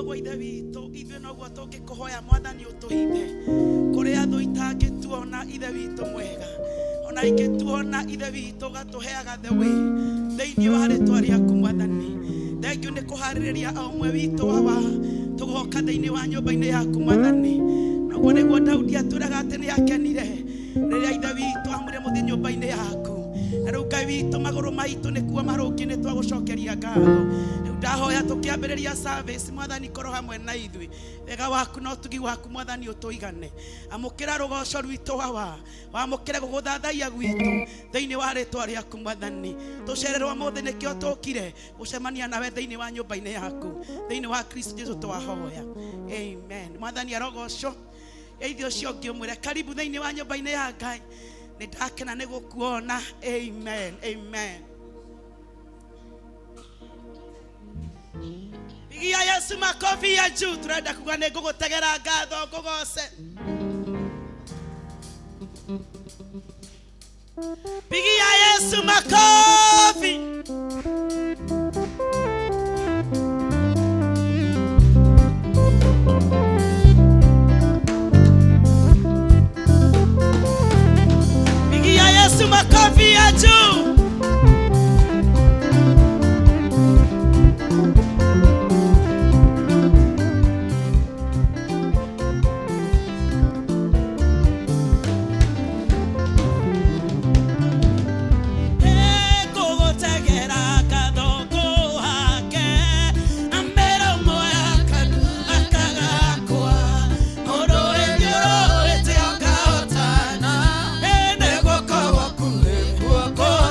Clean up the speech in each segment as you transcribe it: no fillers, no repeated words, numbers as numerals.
noguo ithe witũ ithuĩ noguo tũngĩkũhoya Mwathani ũtũithe kũrĩa thũ itangĩtuona ithe witũ mwega, ona ingĩtuona ithe witũ ũgatũheaga the way thĩinĩ wa rĩtwa rĩaku Mwathani. Thank you nĩ kũharĩrĩria o ũmwe witũ hawa tũgoka thĩinĩ wa nyũmba-inĩ yaku Mwathani. Naguo nĩguo Daudi atwĩraga atĩ nĩ akenire rĩrĩa ithe witũ amũrĩ mũthiĩ nyũmba-inĩ yaku. Na rĩu Ngai witũ magũrũ maitũ nĩkuo marũngi nĩ twagũcokeria ngatho. Rĩu ndahoya tũkĩambĩrĩria service Mwathani korwo hamwe na ithuĩ. Wega waku na ũtugi waku Mwathani ũtũigane. Amũkĩra rũgoco rwitũ hawa, wamũkĩre gũgũthathaiya gwitũ thĩinĩ wa rĩtwa rĩaku Mwathani. Tũcererwo mũthĩ nĩkĩo tũkire gũcemania nawe thĩinĩ wa nyũmba-inĩ yaku, thĩinĩ wa Kristo Jesũ twahoya, amen. Mwathani arogocwo. Eithio cio ngĩmwĩre karibu thĩinĩ wa nyũmba-inĩ ya Ngai. Nĩndakena nĩ gũkuona, amen, amen. Pigia Yesu makofi ya juu. Turenda kuga nĩ ngũgũtegera ngatho ngũgoce. Pigia Yesu makofi. Pigia Yesu makofi ya juu. Go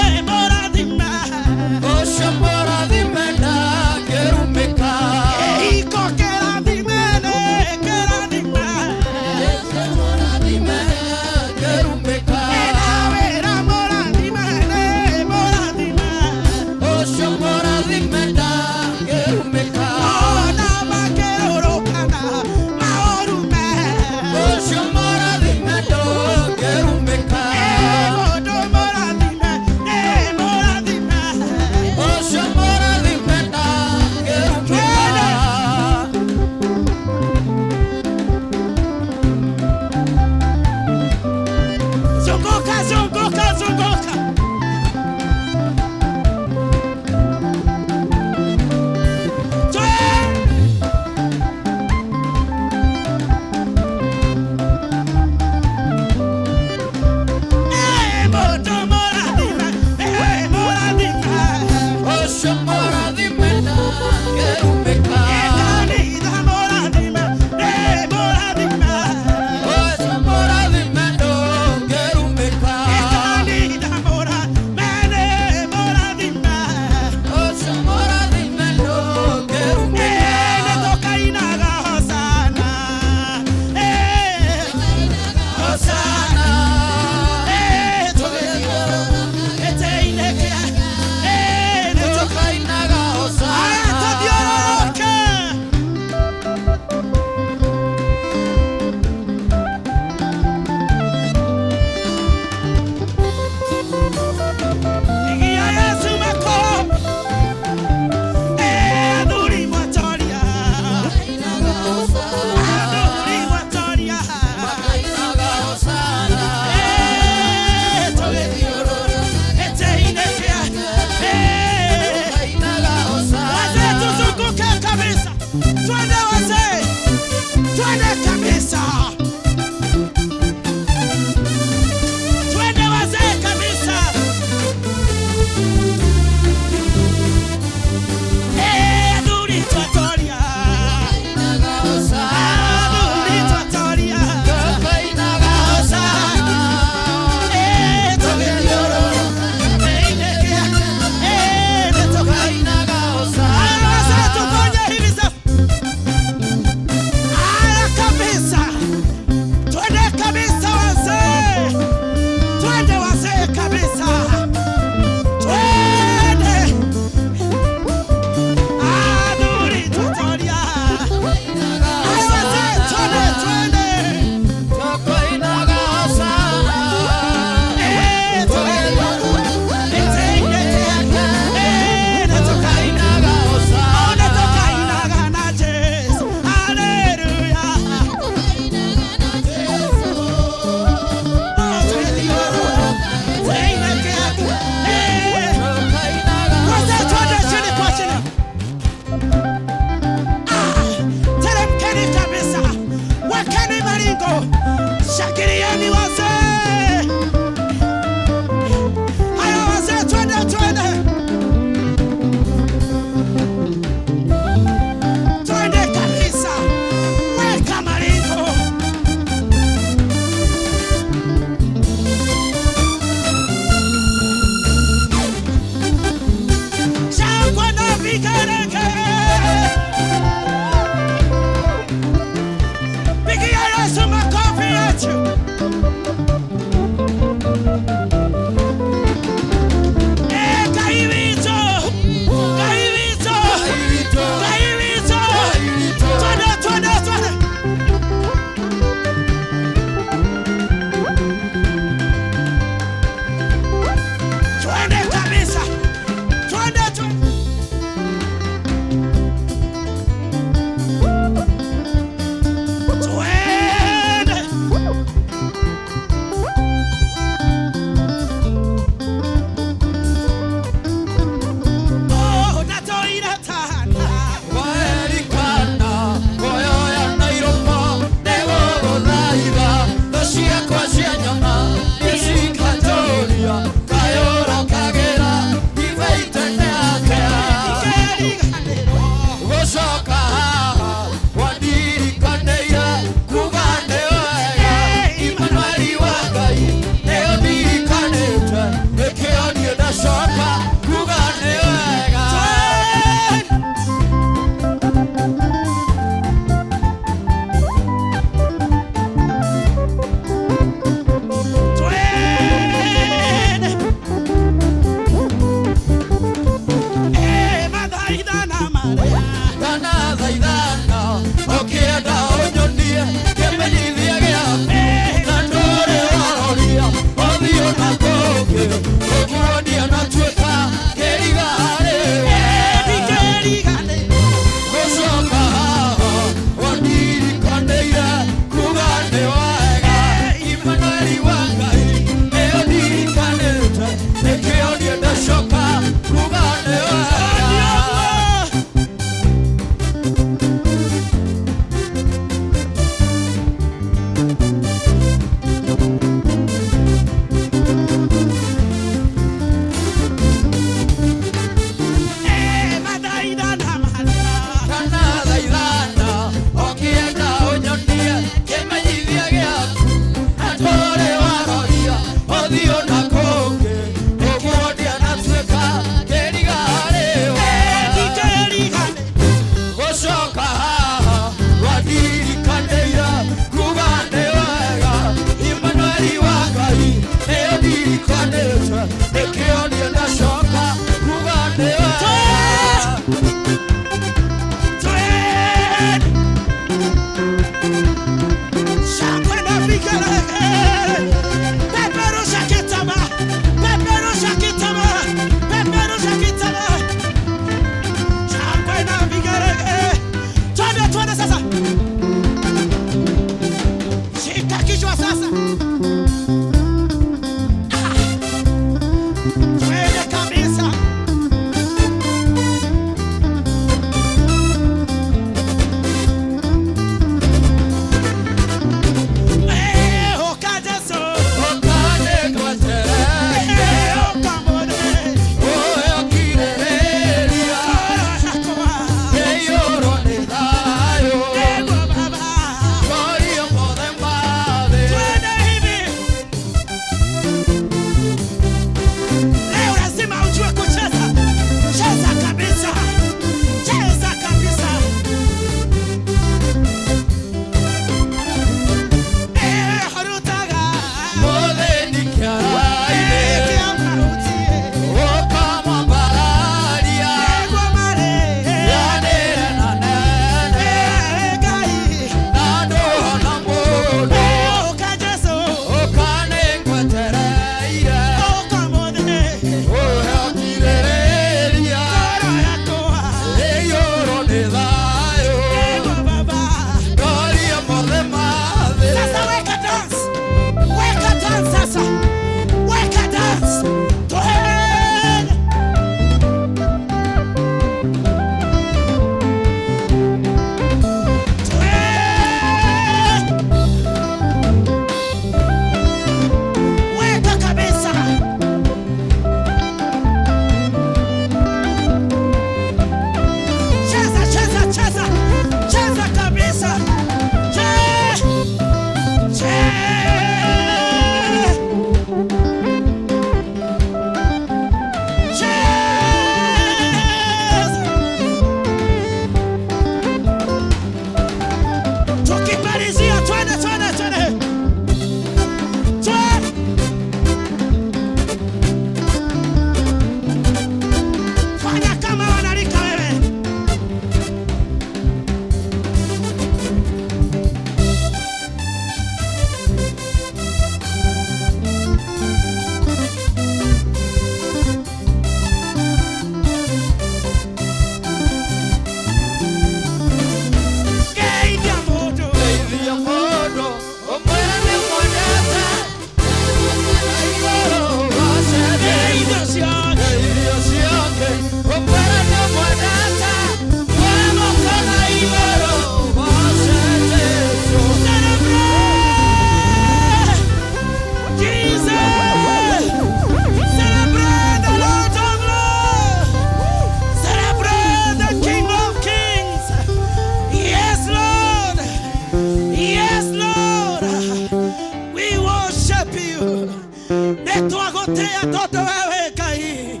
toto wewe Ngai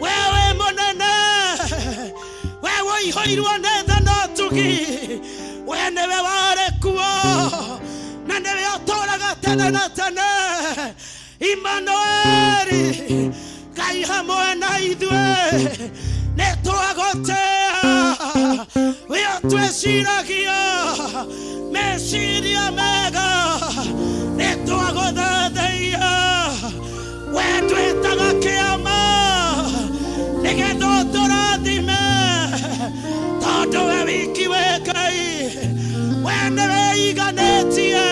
wewe monene wewe ihoirwo netha no tugi wewe niwe wari kuo na niwe ũtũũraga tene na tene Immanueli Ngai hamwe na ithuĩ nĩtwagũtĩĩa we twĩciragia meciria mega nĩtwagũthathaiya we twĩtaga kĩama nĩgetha ũtũrathime tondũ we wiki wĩ Ngai we nĩwe iganĩtie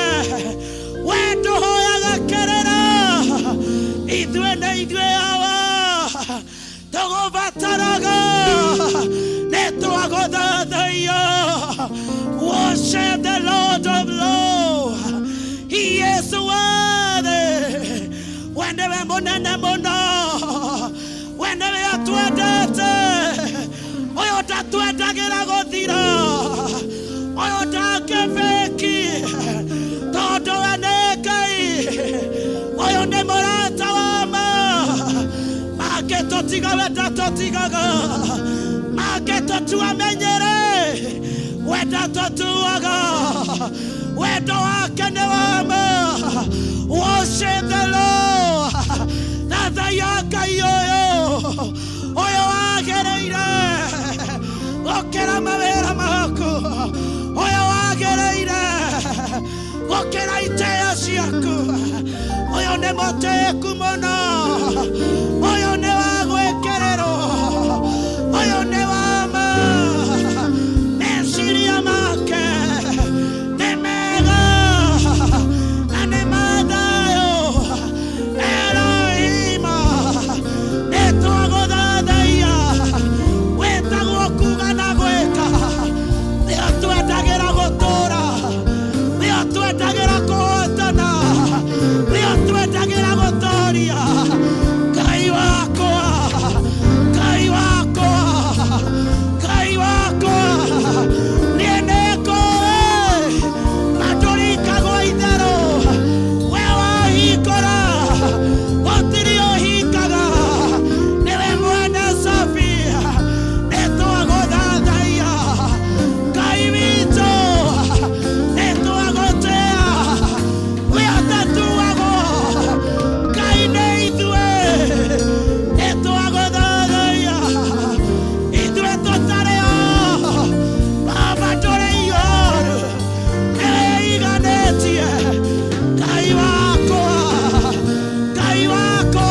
we ndũhoyaga kĩrĩra ithuĩ nĩ ithuĩ awa tũgũbataraga nĩtwagũthathaiya. Worship the Lord of Lords. He is worthy. Whenever monene mono whenever atwendete oyo tatwendagira guthira oyo takebeki tondu we nĩ Ngai oyo nĩ mũrata wa ma make tũtiga we ndatũtigaga make tũtuamenyere wenda tũtuaga wendo wake nĩ wa ma. Worship the Lord. Thatha ya Ngai oyo wagereire gũkĩra mawĩra maku oyo wagereire gũkĩra itĩĩa ciaku oyo nĩ mũtĩĩku mũno oyo nĩ wa gwĩkĩrĩrwo oyo nĩ wa ma. Meciria make nĩ mega na nĩ ma thayũ Elohim nĩtwagũthathaiya wĩtagwo kuga na gwĩka nĩo twendagĩra gũtũũra nĩo twendagĩra kũhotana nĩo twendagĩra gũtooria. Ngai wakwa Ngai wakwa Ngai wakwa niĩ nĩngũĩ na ndũringagwo itherũ we wahingũra gũtirĩ ũhingaga nĩwe mwene sabi nĩtwagũthathaiya. Ngai witũ nĩtwagũtĩĩa we atatuagwo Ngai nĩ ithuĩ nĩtwagũthathaiya ithuĩ tũtarĩ o Baba ndũrĩ igũrũ nĩwe iganĩtie. Ngai wakwa Ngai wakwa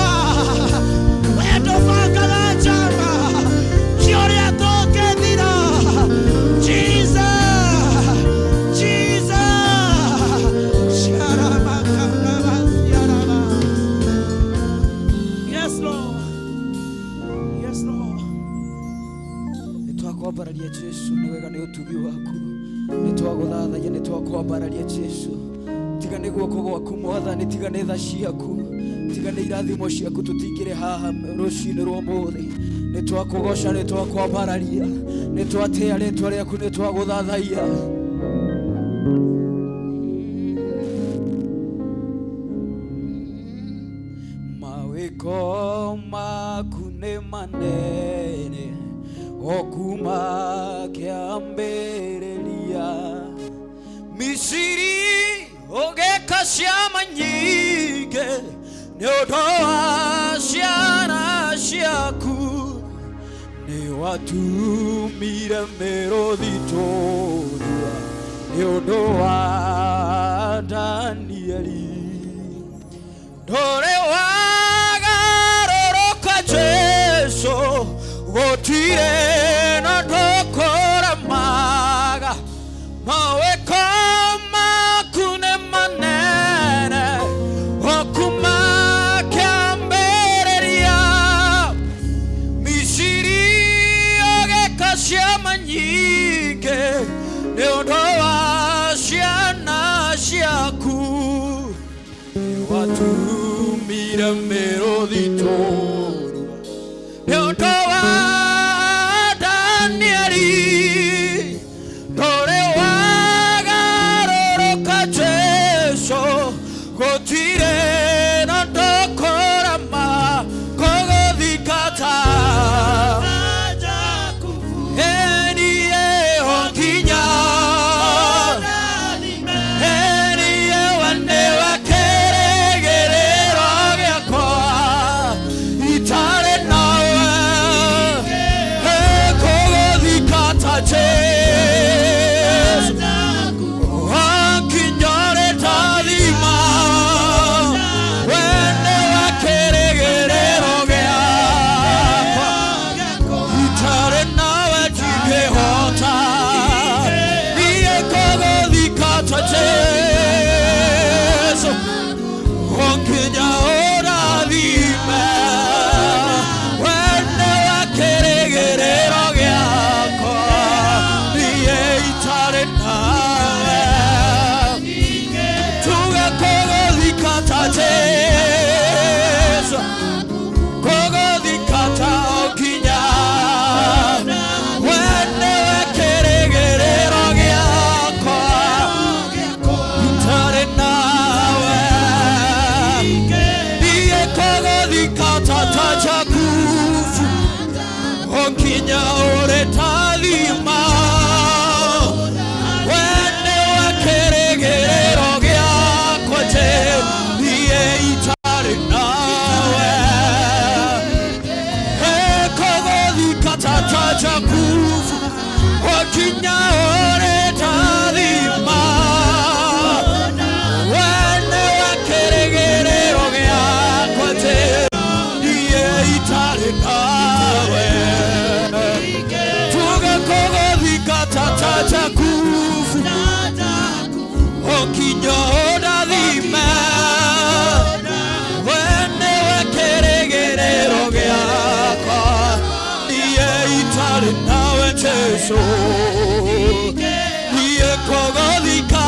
we ndũbangaga njama cia ũrĩa tũngĩthira. Jesus Jesus Sharamakandabasiaraba. Yes Lord Yes Lord nĩtwakwambararia Jesu nĩ wega nĩ ũtugi waku nĩtwagũthathaiya nĩtwakwambararia Jesu. Tiga nĩ guoko gwaku Mwathani tiga nĩ tha ciaku tiga nĩ irathimo ciaku tũtingĩrĩ haha rũcinĩ rwa ũmũthĩ nĩtwakũgoca nĩtwakwambararia nĩtwatĩĩa rĩĩtwa rĩaku nĩtwagũthathaiya. Mawĩko maku nĩ manene o kuma kĩambĩrĩria Misiri ũgĩka ciama nyingĩ nĩ ũndũ wa ciana ciaku nĩ watumire mĩrũthi tũrua nĩ ũndũ wa Danieli ndũrĩ wagarũrũka Jesu gũtirĩ na ndũkũremaga. Mawĩko maku nĩ manene o kuma kĩambĩrĩria Misiri ũgĩka ciama nyingĩ nĩ ũndũ wa ciana ciaku nĩ watumire mĩrũthi tũrua nĩ ũndũ wa Danieli ndũrĩ wagarũrũka Jesu gũtirĩ na ndũkũremaga. Jesu onkinya orathime wene wa kĩrĩgĩrĩro gĩakwa niĩ itarĩ nawe tuge kũgũthika ta Jesu kũgũthika ta onkinya wene wa kĩrĩgĩrĩro gĩakwa itarĩ nawe niĩ kũgũthika ta tajakufu onkinya ũrĩ ta thima wene wa kĩrĩgĩrĩro gĩakwa niĩ itarĩ nawe kũgũthika ta tajakufu onkinya ũrĩ ta thima wene wa kĩrĩgĩrĩro gĩakwa niĩ itarĩ nawe tuge kũgũthika ta tajakufu onkinya ũrathime wene wa kĩrĩgĩrĩro gĩakwa niĩ itarĩ nawe Jesu niĩ kũgũthika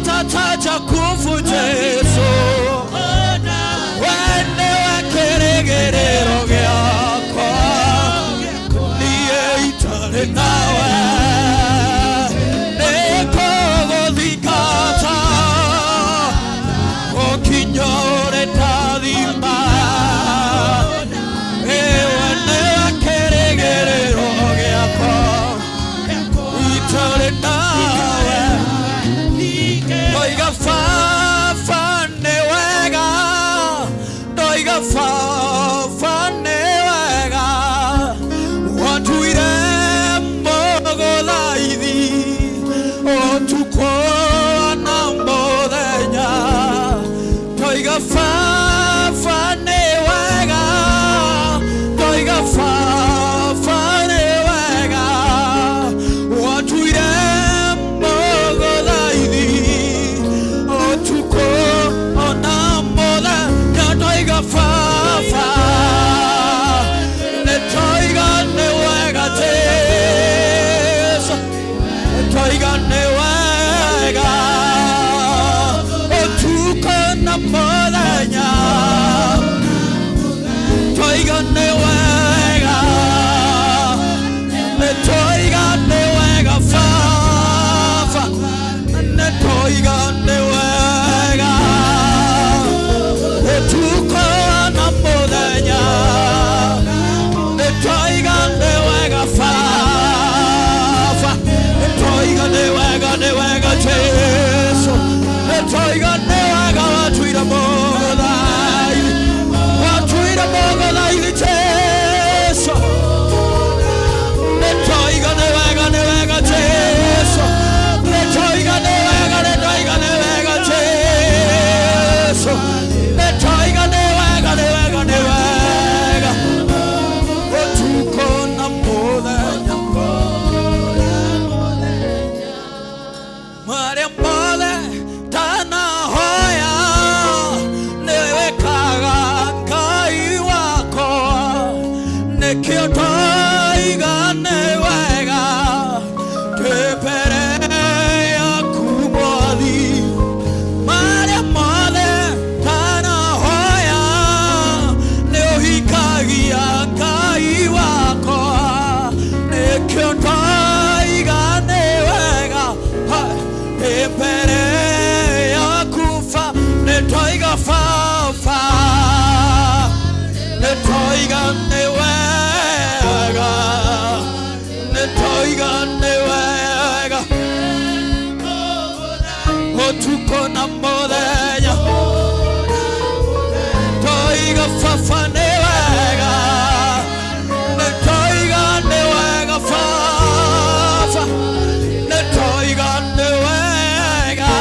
ta tajakufu Jesu wene wa kĩrĩgĩrĩro gĩakwa niĩ itarĩ nawe nĩ kũgũthika ta onkinya ũrĩ ta thima wene wa kĩrĩgĩrĩro gĩakwa itarĩ nawe ndoiga baba nĩ wega ndoiga baba nĩ wega watuire mũgũthaithi ũtukũ na mũthenya ndoiga baba nĩ wega ndoiga baba nĩ wega watuire mũgũthaithi ũtukũ na mũthenya ndoiga baba nĩndoiga nĩ wega Jesu nĩndoiga nĩ wega ũtukũ na mũthenya nĩndoiga nĩ wega nĩndoiga nĩ wega baba nĩndoiga nĩ wega ũtukũ na mũthenya nĩndoiga nĩ wega baba nĩndoiga nĩ wega Jesu nĩndoiga nĩ wega watuire mũgũthaithi Jesu nĩndoiga nĩ wega Jesu nĩndoiga nĩ wega Jesu nĩndoiga nĩ wega ũtukũ na mũthenya marĩa mothe ndanahoya nĩwĩkaga Ngai wakwa nĩkĩo ndoiga nĩ wega ndĩ mbere yaku Mwathi marĩa mothe ndanahoya nĩũhingagia Ngai wakwa nĩkĩo ndoiga nĩ wega ndĩ mbere yaku nĩndoiga baba nĩndoiga nĩ wega nĩndoiga nĩ wega ũtukũ na mũthenya ndoiga baba nĩ wega nĩndoiga nĩ wega baba nĩndoiga nĩ wega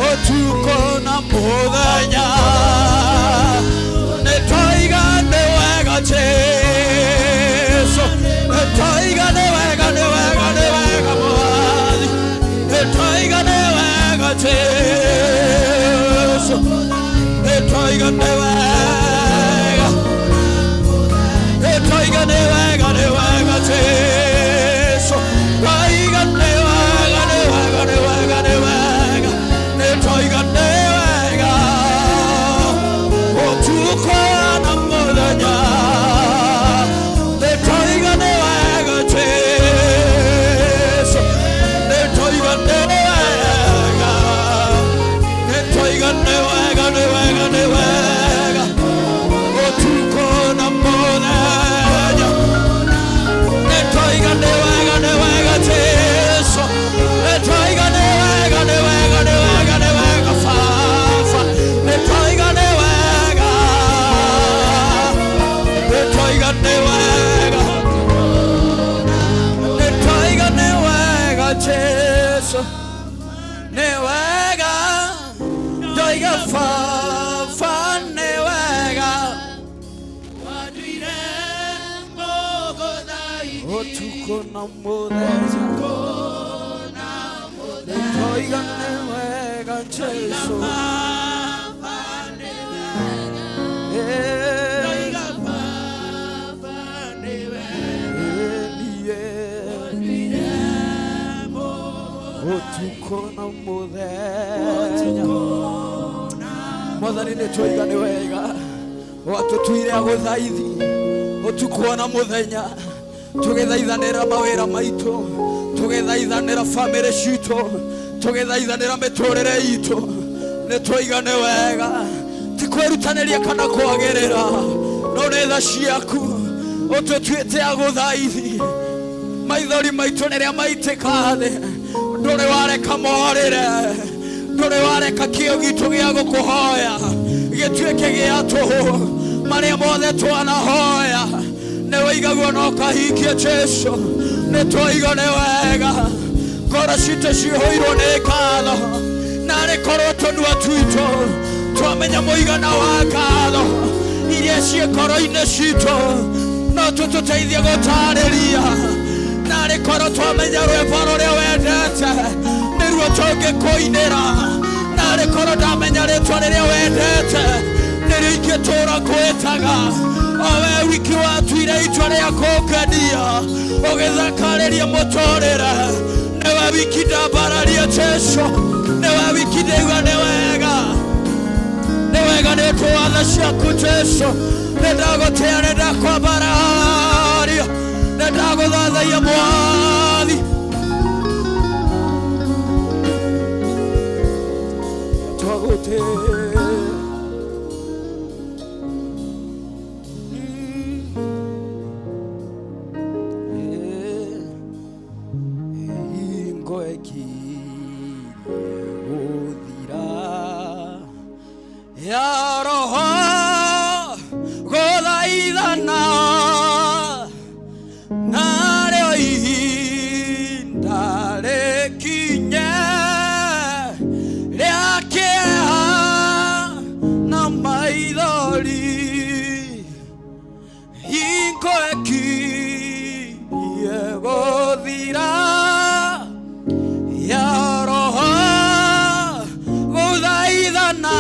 ũtukũ na mũthenya nĩndoiga nĩ wega Jesu nĩndoiga nĩ wega Mwathani nĩ tũigane wega watũtuire agũthaithi ũtukũ na mũthenya tũgĩthaithanĩra mawĩra maitũ tũgĩthaithanĩra bamĩrĩ citũ tũgĩthaithanĩra mĩtũrĩre itũ nĩ tũigane wega ti kwĩrutanĩria kana kwagĩrĩra no nĩ tha ciaku ũtũtuĩte agũthaithi maithori maitũ rĩrĩa maitĩka thĩ ndũrĩ wareka morĩre ndũrĩ wareka kĩo gitũ gĩa gũkũhoya gĩtuĩke gĩa tũhũ marĩa mothe twanahoya nĩ wĩigagwo na ũkahingia Jesũ nĩ twaigane wega ngoro citũ cihũirwo nĩ ngatho narĩ korwo tũnua twitũ twamenya mũigana wa ngatho iria ciĩ ngoro-inĩ citũ no tũtũteithie gũtarĩria narĩ korwo twamenya rwĩmbo rũrĩa wendete nĩruo tũngĩkũinĩra narĩ korwo ndamenya rĩtwa rĩrĩa wendete nĩrĩo ingĩtũũra kwĩtaga o we wiki watuire itua rĩa kũngenia ũgĩthakarĩria mũtũrĩre nĩwe wiki ndambararia Jesũ nĩwe wiki ndĩuga nĩ wega nĩ tũwatho ciaku Jesũ nĩ ndagũtĩa nĩ ndakwambararia nĩ ndagũthathaia Mwathi twagũtĩa ya roho gũthaithana narĩo ihinda rĩkinye rĩa kĩeha na maithori hingo ĩkinyie gũthira ya roho gũthaithana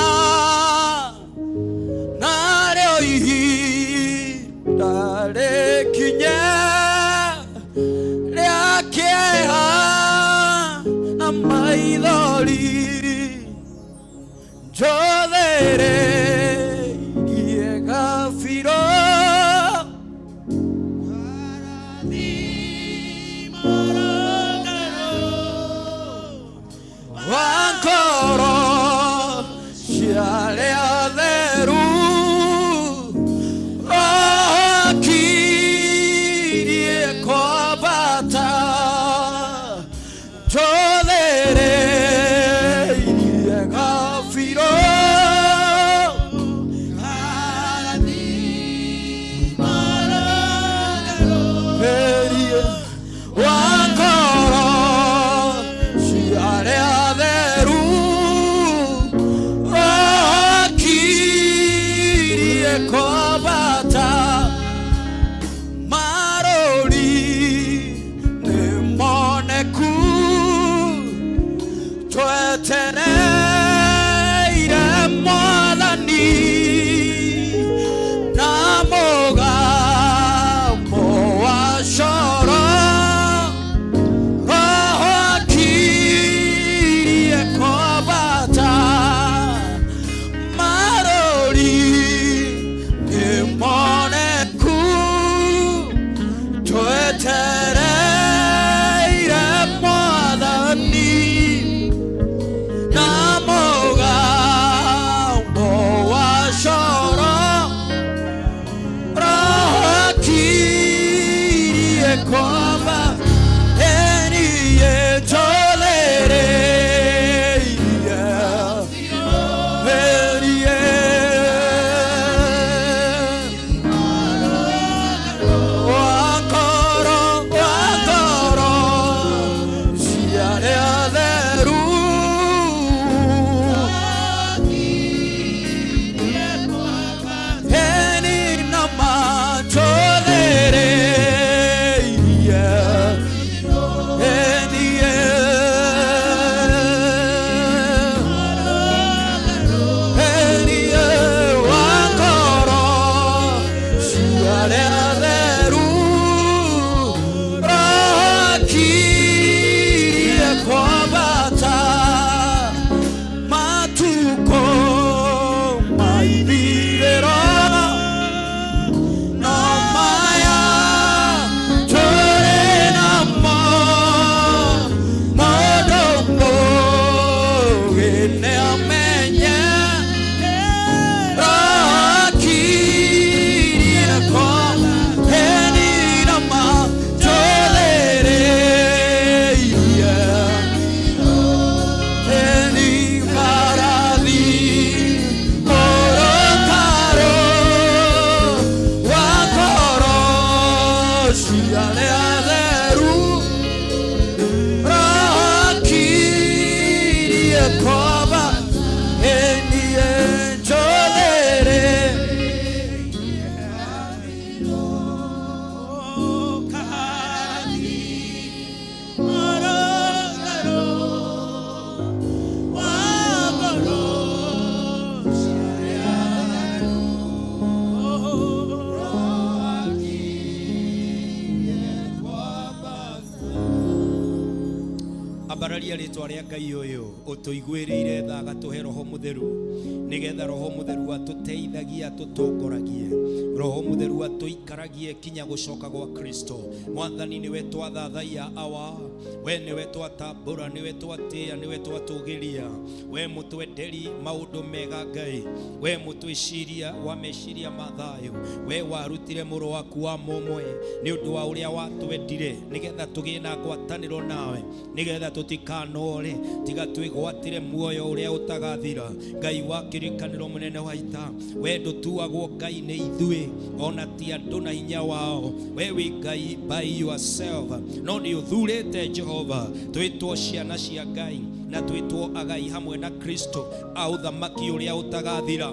ambararia ritwa ria Ngai uyu utuiguirire tha agatuhe Roho Mutheru nigetha Roho Mutheru atuteithagia atutongoragie Roho Mutheru atuikaragie kinya gucoka gwa Kristo. Mwathani niwe twathathaia awa, we niwe twatambura, niwe twatia, niwe twatugiria, we mutwenderi maundu mega Ngai, we mutwiciria wa meciria mathayo, we warutire muru waku wa momwe ni undu wa uria watwendire nigetha tugie na ngwataniro nawe, nigetha tutikanore tiga twigwatire muoyo uria utagathira. Ngai wa kirikaniro munene wa ita, we ndutuagwo Ngai ni ithui ona ti andu na hinya wao, we Ngai by yourself no ni uthurite Jehova twitwo ciana cia Ngai na twitwo agai hamwe na Kristo au thamaki uria utagathira.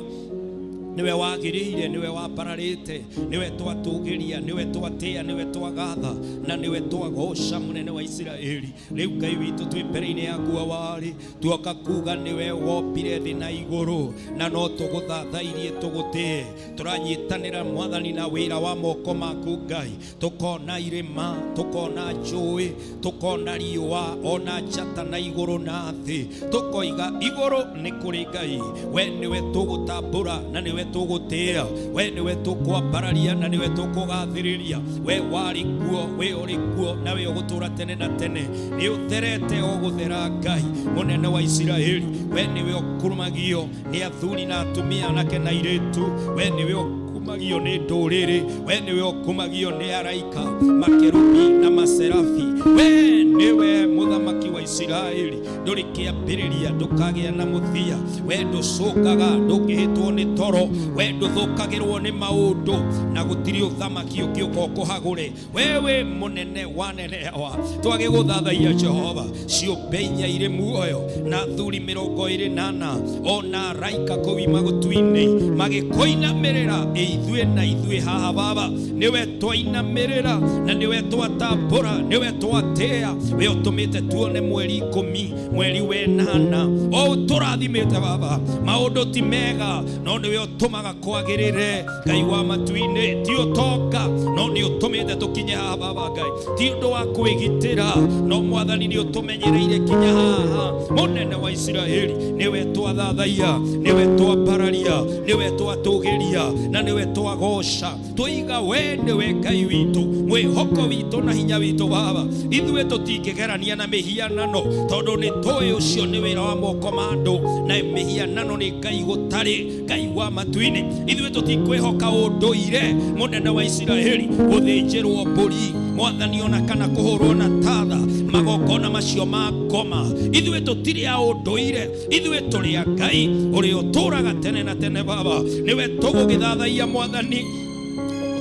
Niwe wagirire, niwe wapararite, niwe twatugiria, niwe twatia, niwe twagatha na niwe twagoca munene wa Israeli. Riu Ngai witu twi mbere-ini yaku awari tuoka kuga niwe wombire thi na iguru na no tuguthathairie tugutie. Turanyitanira Mwathani na wira wa moko maku Ngai, tukona irima, tukona njui, tukona riua ona njata na iguru na thi, tukoiga iguru ni kuri Ngai. We niwe tugutambura na niwe tugutia, we niwe tukwambararia na niwe tukugathiriria. We wari kuo, we uri kuo na we ugutura tene na tene. Ni utherete uguthera Ngai munene wa Israeli. We niwe ukurumagio ni athuri na atumia anake na iritu. We niwe ukumagio ni nduriri, we niwe ukumagio ni araika, makerubi na maserafi. We niwe muthamaki wa Israeli, nduri kiambiriria ndukagia na muthia. We nducukaga ndungihitwo ni toro, we nduthukagirwo ni maundu na gutiri uthamaki ukiuka kuhagure. Wewe munene wanenewa twagiguthathaia Jehova, ciumbe inya iri muoyo na thuri 28 ona araika kuima gutu-ini magikoinamirira ithuĩ na ithuĩ haha Baba. Niwe twainamirira na niwe twatambura, niwe twatia. We utumite tuone mweri 10 mweri wenana o turathimite Baba. Maundu ti mega no niwe utumaga kwagirire. Ngai wa matu-ini ti utoka no ni utumite tukinye haha Baba. Ngai ti undu wa kwigitira no Mwathani ni utumenyereire kinya haha. Munene wa Israeli niwe twathathaia, niwe twambararia, niwe twatugiria na niwe twagoca. Tuiga we niwe Ngai witu, mwihoko witu na hinya witu Baba. Ithuĩ tutingigerania na mihianano tondu ni tui ucio ni wira wa moko ma andu, na mihianano ni Ngai gutari, Ngai wa matu-ini. Ithuĩ tutikwihoka unduire munene wa Israeli guthinjirwo mburi Mwathani ona kana kuhurwo na tatha magongona macio ma ngoma. Ithuĩ tutiri a unduire, ithuĩ turi a Ngai uri uturaga tene na tene Baba. Niwe tugugithathaia Mwathani,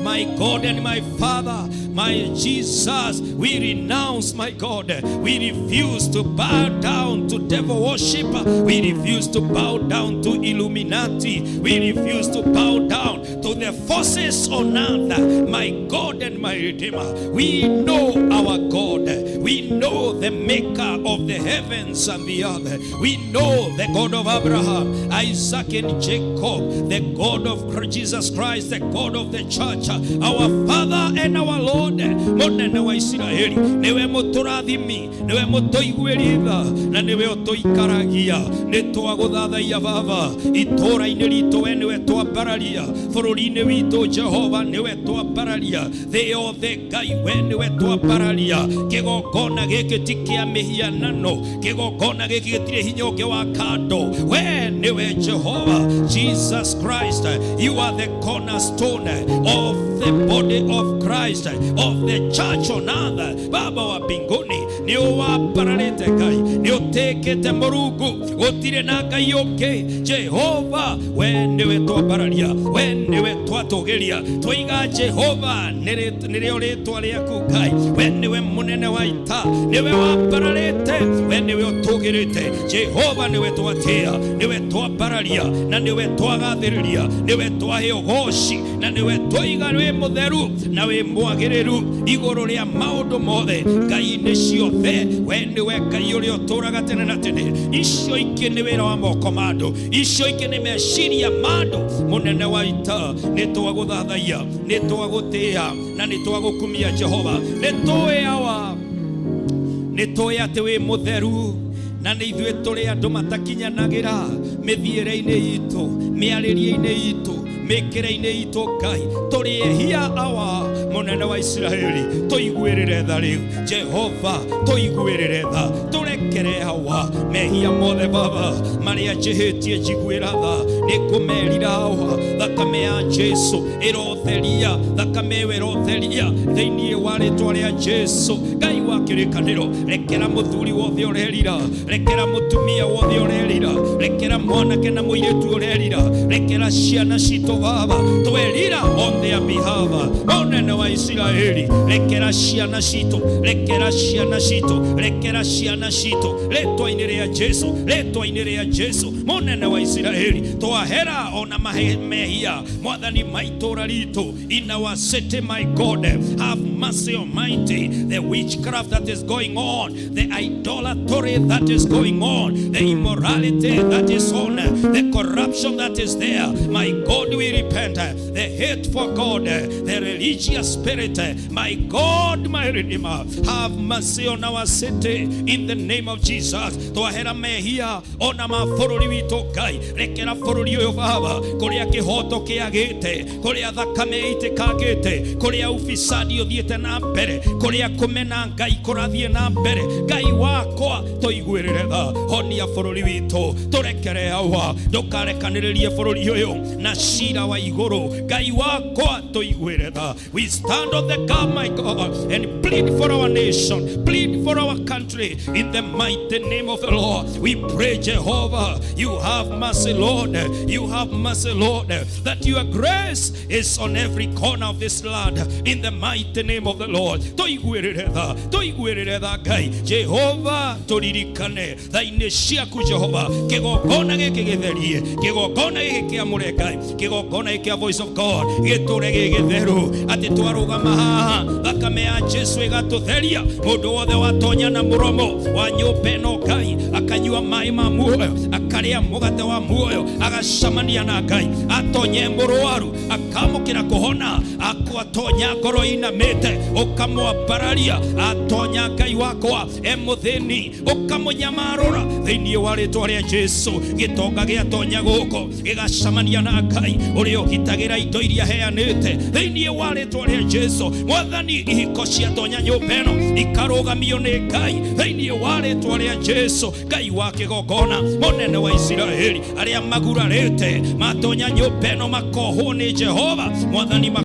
my God and my Father, my Jesus. We renounce, my God. We refuse to bow down to devil worship. We refuse to bow down to Illuminati. We refuse to bow down to the forces on earth, my God and my Redeemer. We know our God. We know the maker of the heavens and the earth. We know the God of Abraham, Isaac and Jacob, the God of Jesus Christ, the God of the church, our Father and our Lord. Munene wa Israeli niwe muturathimi, niwe mutuiguiritha na niwe utuikaragia. Ni twaguthathaia Baba, itura-ini ritu we niwe twambararia, bururi-ini witu Jehova niwe twambararia, thĩ yothe Ngai we niwe twambararia. Kigongona gĩkĩ ti kĩa mĩhianano, kigongona gĩkĩ gĩtirĩ hinya ũngĩ wa kando. We niwe Jehova Jesus Christ. You are the cornerstone of the body of Christ, of the church on earth. Baba wa mbinguni ni uwambararite Ngai, ni utekete Mũrungu, gutire na Ngai ũngĩ. Jehova we niwe twambararia, we niwe twatugiria. Twiga Jehova nĩrĩo rĩtwa rĩaku Ngai. We niwe munene wa ita, niwe wambararite, we niwe utugirite. Jehova niwe twatia, niwe twambararia na niwe twagathĩrĩria, niwe twahe ũgoci na niwe twiga we mutheru na we mwagĩrĩru igũrũ rĩa maũndũ mothe. Ngai-inĩ ciothe we niwe Ngai ũrĩa ũtũraga tene na tene. Icio ingĩ nĩ wĩra wa moko ma andũ, icio ingĩ nĩ meciria ma andũ. Munene wa ita nĩ twagũthathaia, nĩ twagũtĩa na nĩ twagũkumia Jehova. Nĩ tũĩ awa nĩ tũĩ atĩ wĩ mũtheru, na nĩ ithuĩ tũrĩ andũ matakinyanagira mĩthiĩre-inĩ itũ, mĩarĩrie-inĩ itũ, mĩkĩre-inĩ itũ. Ngai, tũrĩ ehia awa mũnene wa Isiraeli, tũiguĩrĩre tha rĩu. Jehova, tũiguĩrĩre tha, tũrekere hawa mehia mothe Baba marĩa njĩhĩtie njiguĩra tha. Nĩ ngũmerira hawa thakame ya Jesu ĩrotheria, thakame ĩyo ĩrotheria thĩinĩ wa rĩtwa rĩa Jesu. Ngai wa kĩrĩkanĩro, rekera mũthuri wothe ũrerira, rekera mũtumia wothe ũrerira, rekera mwanake na mũirĩtu ũrerira, rekera ciana citũ Baba twerira on their behalf. Mũnene wa Isiraeli, rekera ciana citũ, rekera ciana citũ, rekera ciana citũ rĩtwa-inĩ rĩa Jesu, rĩtwa-inĩ rĩa Jesu. Mũnene wa Isiraeli, twahera ona mehia mwathani maitũra ritũ in our city. My God, have mercy Almighty. The witchcraft that is going on, the idolatry that is going on, the immorality that is on, the corruption that is there, my God, we repent. The hate for God, the religious spirit, my God, my Redeemer, have mercy on our city in the name of Jesus. Twahera mehia ona mabũrũri witũ Ngai, rekera bũrũri ũyũ Baba kũrĩa kĩhoto kĩagĩte, kũrĩa thakame itĩkangĩte, kũrĩa ufisadi ũthiĩte na mbere, kũrĩa kũmena Ngai kũrathiĩ na mbere. Ngai wakwa, tũiguĩrĩre tha, honia bũrũri witũ, tũrekere hawa, ndũkarekanĩrĩrie bũrũri ũyũ na cira wa igũrũ. Ngai wakwa, tũiguĩre tha. We stand on the gap, my God, and plead for our nation, plead for our country in the mighty name of the Lord. We pray, Jehovah, you have mercy, Lord, you have mercy, Lord, that your grace is on every corner of this land in the mighty name of the Lord. Tũiguĩrĩre tha Ngai. Jehova, tũririkane tha-inĩ ciaku Jehova, kĩgongona gĩkĩ gĩtherie, kĩgongona gĩkĩ kĩamũre Ngai, kĩgongona gĩkĩ kĩa Voice of God gĩtũre gĩgĩtheru, atĩ twarũgama haha thakame ya Jesu ĩgatũtheria. Mũndũ wothe watonya na mũromo wa nyũmba ĩno Ngai, akanyua maĩ ma muoyo, akarĩa mũgate wa muoyo, agacamania na Ngai, atonye mũrwaru akamũkĩra kũhona, akwatonya ngoro inamĩte ũkamwambararia, atonya Ngai wakwa mũthĩni ũkamũnyamarũra thĩinĩ wa rĩtwa rĩa Jesu. Gĩtonga gĩatonya gũkũ gĩgacamania na Ngai ũrĩa ũgitagĩra indo iria heanĩte thĩinĩ wa rĩtwa rĩa Jesu. Mwathani, ihiko ciatonya nyũmba ĩno ikarũgamio nĩ Ngai thĩinĩ wa rĩtwa rĩa Jesu. Ngai wa kĩgongona, mũnene wa Isiraeli, arĩa magurarĩte matonya nyũmba ĩno makohwo nĩ Jehova Mwathani.